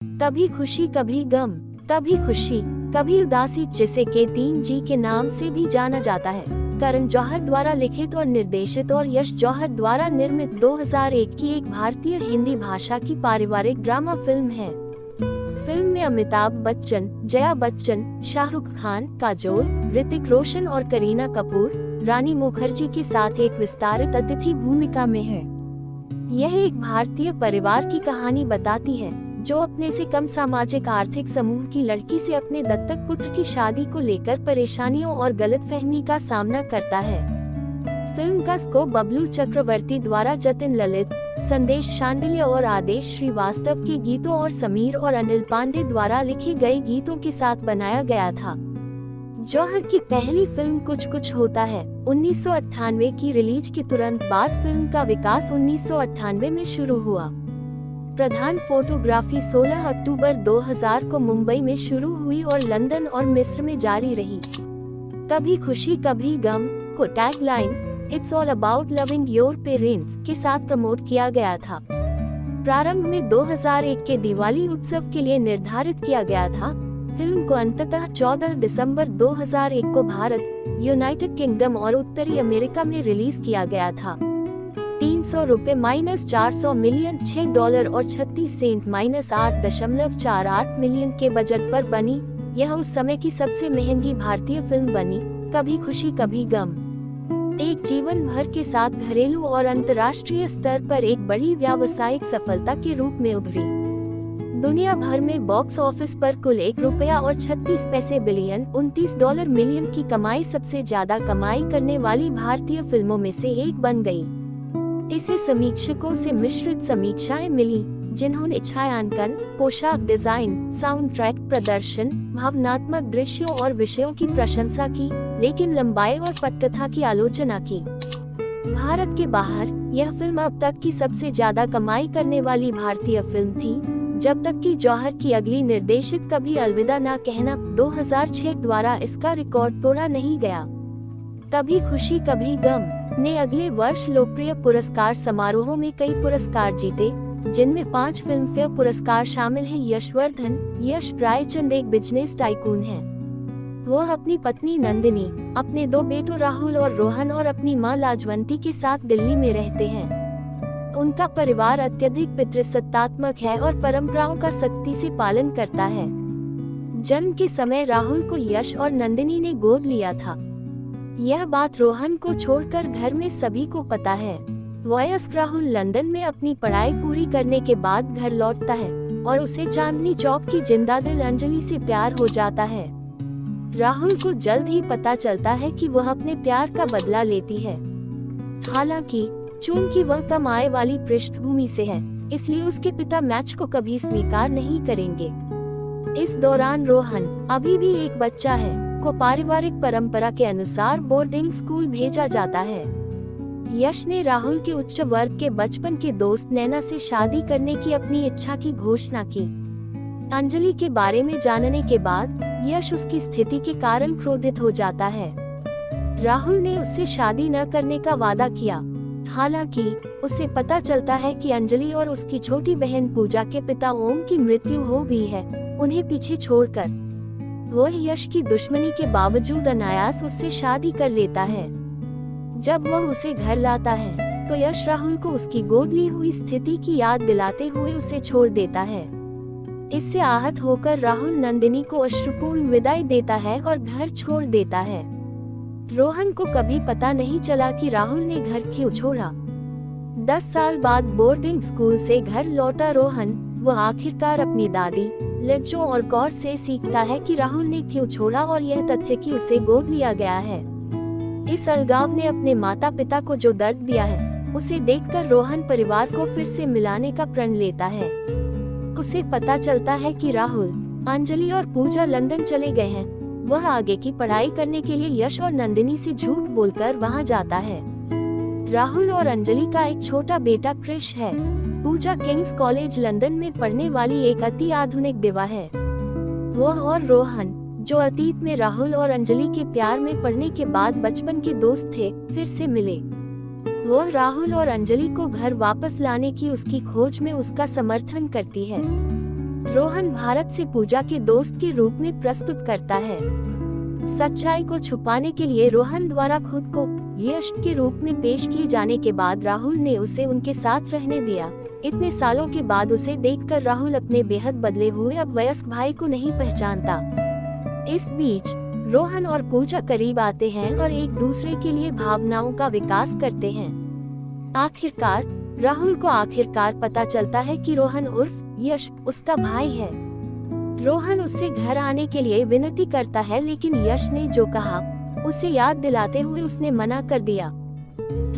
कभी खुशी कभी गम, कभी खुशी कभी उदासी, जिसे के 3G के नाम से भी जाना जाता है, करण जौहर द्वारा लिखित और निर्देशित और यश जौहर द्वारा निर्मित 2001 की एक भारतीय हिंदी भाषा की पारिवारिक ड्रामा फिल्म है। फिल्म में अमिताभ बच्चन, जया बच्चन, शाहरुख खान, काजोल, ऋतिक रोशन और करीना कपूर रानी मुखर्जी के साथ एक विस्तारित अतिथि भूमिका में है। यह एक भारतीय परिवार की कहानी बताती है जो अपने से कम सामाजिक आर्थिक समूह की लड़की से अपने दत्तक पुत्र की शादी को लेकर परेशानियों और गलतफहमी का सामना करता है। फिल्म का स्कोप बबलू चक्रवर्ती द्वारा जतिन ललित, संदेश शांडिल्य और आदेश श्रीवास्तव के गीतों और समीर और अनिल पांडे द्वारा लिखे गए गीतों के साथ बनाया गया था। जौहर की पहली फिल्म कुछ कुछ होता है 1998 की रिलीज के तुरंत बाद फिल्म का विकास 1998 में शुरू हुआ। प्रधान फोटोग्राफी 16 अक्टूबर 2000 को मुंबई में शुरू हुई और लंदन और मिस्र में जारी रही। कभी खुशी कभी गम को tagline it's all about loving your parents के साथ प्रमोट किया गया था। प्रारंभ में 2001 के दिवाली उत्सव के लिए निर्धारित किया गया था। फिल्म को अंततः 14 दिसंबर 2001 को भारत, यूनाइटेड किंगडम और उत्तरी अमेरिका में रिलीज किया गया था। ₹300 -400 मिलियन $6 और 36 सेंट -8.48 मिलियन के बजट पर बनी। यह उस समय की सबसे महंगी भारतीय फिल्म बनी। कभी खुशी कभी गम एक जीवन भर के साथ घरेलू और अंतर्राष्ट्रीय स्तर पर एक बड़ी व्यावसायिक सफलता के रूप में उभरी। दुनिया भर में बॉक्स ऑफिस पर कुल ₹1.36 बिलियन $29 मिलियन की कमाई सबसे ज्यादा कमाई करने वाली भारतीय फिल्मों में से एक बन गई। इसे समीक्षकों से मिश्रित समीक्षाएं मिली, जिन्होंने छायांकन, पोशाक डिजाइन, साउंड ट्रैक, प्रदर्शन, भावनात्मक दृश्यों और विषयों की प्रशंसा की, लेकिन लंबाई और पटकथा की आलोचना की। भारत के बाहर यह फिल्म अब तक की सबसे ज्यादा कमाई करने वाली भारतीय फिल्म थी, जब तक कि जौहर की अगली निर्देशित कभी अलविदा ना कहना 2006 द्वारा इसका रिकॉर्ड तोड़ा नहीं गया। कभी खुशी कभी गम ने अगले वर्ष लोकप्रिय पुरस्कार समारोहों में कई पुरस्कार जीते, जिनमें 5 फिल्मफेयर पुरस्कार शामिल हैं। यशवर्धन यश रायचंद एक बिजनेस टाइकून हैं। वह अपनी पत्नी नंदिनी, अपने 2 बेटों राहुल और रोहन और अपनी मां लाजवंती के साथ दिल्ली में रहते हैं। उनका परिवार अत्यधिक पितृसत्तात्मक है और परंपराओं का सख्ती से पालन करता है। जन्म के समय राहुल को यश और नंदिनी ने गोद लिया था। यह बात रोहन को छोड़कर घर में सभी को पता है। वयस्क राहुल लंदन में अपनी पढ़ाई पूरी करने के बाद घर लौटता है और उसे चांदनी चौक की जिंदादिल अंजलि से प्यार हो जाता है। राहुल को जल्द ही पता चलता है कि वह अपने प्यार का बदला लेती है। हालांकि चूंकि वह कम आय वाली पृष्ठभूमि से है, इसलिए उसके पिता मैच को कभी स्वीकार नहीं करेंगे। इस दौरान रोहन, अभी भी एक बच्चा है, को पारिवारिक परंपरा के अनुसार बोर्डिंग स्कूल भेजा जाता है। यश ने राहुल के उच्च वर्ग के बचपन के दोस्त नैना से शादी करने की अपनी इच्छा की घोषणा की। अंजलि के बारे में जानने के बाद यश उसकी स्थिति के कारण क्रोधित हो जाता है। राहुल ने उससे शादी न करने का वादा किया। हालांकि उसे पता चलता है कि अंजलि और उसकी छोटी बहन पूजा के पिता ओम की मृत्यु हो गई है, उन्हें पीछे छोड़कर। वह यश की दुश्मनी के बावजूद अनायास उससे शादी कर लेता है। जब वह उसे घर लाता है तो यश राहुल को उसकी गोद ली हुई स्थिति की याद दिलाते हुए उसे छोड़ देता है। इससे आहत होकर राहुल नंदिनी को अश्रुपूर्ण विदाई देता है और घर छोड़ देता है। रोहन को कभी पता नहीं चला कि राहुल ने घर क्यों छोड़ा। 10 साल बाद बोर्डिंग स्कूल से घर लौटा रोहन, वह आखिरकार अपनी दादी लज्जो और कौर से सीखता है कि राहुल ने क्यों छोड़ा और यह तथ्य कि उसे गोद लिया गया है। इस अलगाव ने अपने माता पिता को जो दर्द दिया है, उसे देखकर रोहन परिवार को फिर से मिलाने का प्रण लेता है। उसे पता चलता है कि राहुल, अंजलि और पूजा लंदन चले गए हैं। वह आगे की पढ़ाई करने के लिए यश और नंदिनी से झूठ बोलकर वहां जाता है। राहुल और अंजलि का एक छोटा बेटा क्रिश है। पूजा किंग्स कॉलेज लंदन में पढ़ने वाली एक अति आधुनिक दिवा है। वह और रोहन, जो अतीत में राहुल और अंजलि के प्यार में पड़ने के बाद बचपन के दोस्त थे, फिर से मिले। वह राहुल और अंजलि को घर वापस लाने की उसकी खोज में उसका समर्थन करती है। रोहन भारत से पूजा के दोस्त के रूप में प्रस्तुत करता है। सच्चाई को छुपाने के लिए रोहन द्वारा खुद को यश के रूप में पेश किए जाने के बाद राहुल ने उसे उनके साथ रहने दिया। इतने सालों के बाद उसे देखकर राहुल अपने बेहद बदले हुए अब वयस्क भाई को नहीं पहचानता। इस बीच रोहन और पूजा करीब आते हैं और एक दूसरे के लिए भावनाओं का विकास करते हैं। आखिरकार राहुल को पता चलता है कि रोहन उर्फ यश उसका भाई है। रोहन उससे घर आने के लिए विनती करता है, लेकिन यश ने जो कहा उसे याद दिलाते हुए उसने मना कर दिया।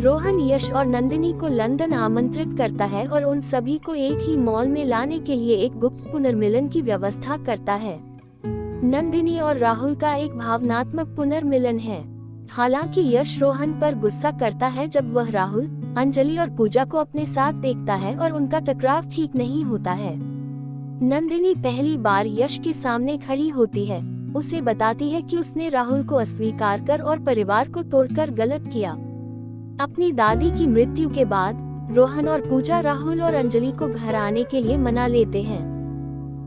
रोहन यश और नंदिनी को लंदन आमंत्रित करता है और उन सभी को एक ही मॉल में लाने के लिए एक गुप्त पुनर्मिलन की व्यवस्था करता है। नंदिनी और राहुल का एक भावनात्मक पुनर्मिलन है। हालांकि यश रोहन पर गुस्सा करता है जब वह राहुल, अंजलि और पूजा को अपने साथ देखता है और उनका टकराव ठीक नहीं होता है। नंदिनी पहली बार यश के सामने खड़ी होती है, उसे बताती है कि उसने राहुल को अस्वीकार कर और परिवार को तोड़कर गलत किया। अपनी दादी की मृत्यु के बाद रोहन और पूजा राहुल और अंजलि को घर आने के लिए मना लेते हैं।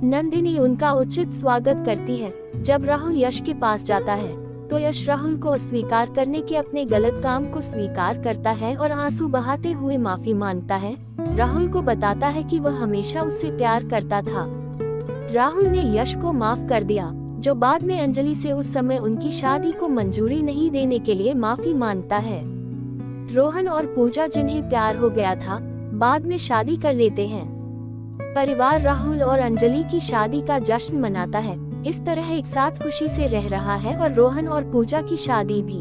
नंदिनी उनका उचित स्वागत करती है। जब राहुल यश के पास जाता है तो यश राहुल को अस्वीकार करने के अपने गलत काम को स्वीकार करता है और आंसू बहाते हुए माफी मांगता है। राहुल को बताता है कि वह हमेशा उससे प्यार करता था। राहुल ने यश को माफ कर दिया, जो बाद में अंजलि से उस समय उनकी शादी को मंजूरी नहीं देने के लिए माफी मांगता है। रोहन और पूजा, जिन्हें प्यार हो गया था, बाद में शादी कर लेते हैं। परिवार राहुल और अंजलि की शादी का जश्न मनाता है। इस तरह एक साथ खुशी से रह रहा है और रोहन और पूजा की शादी भी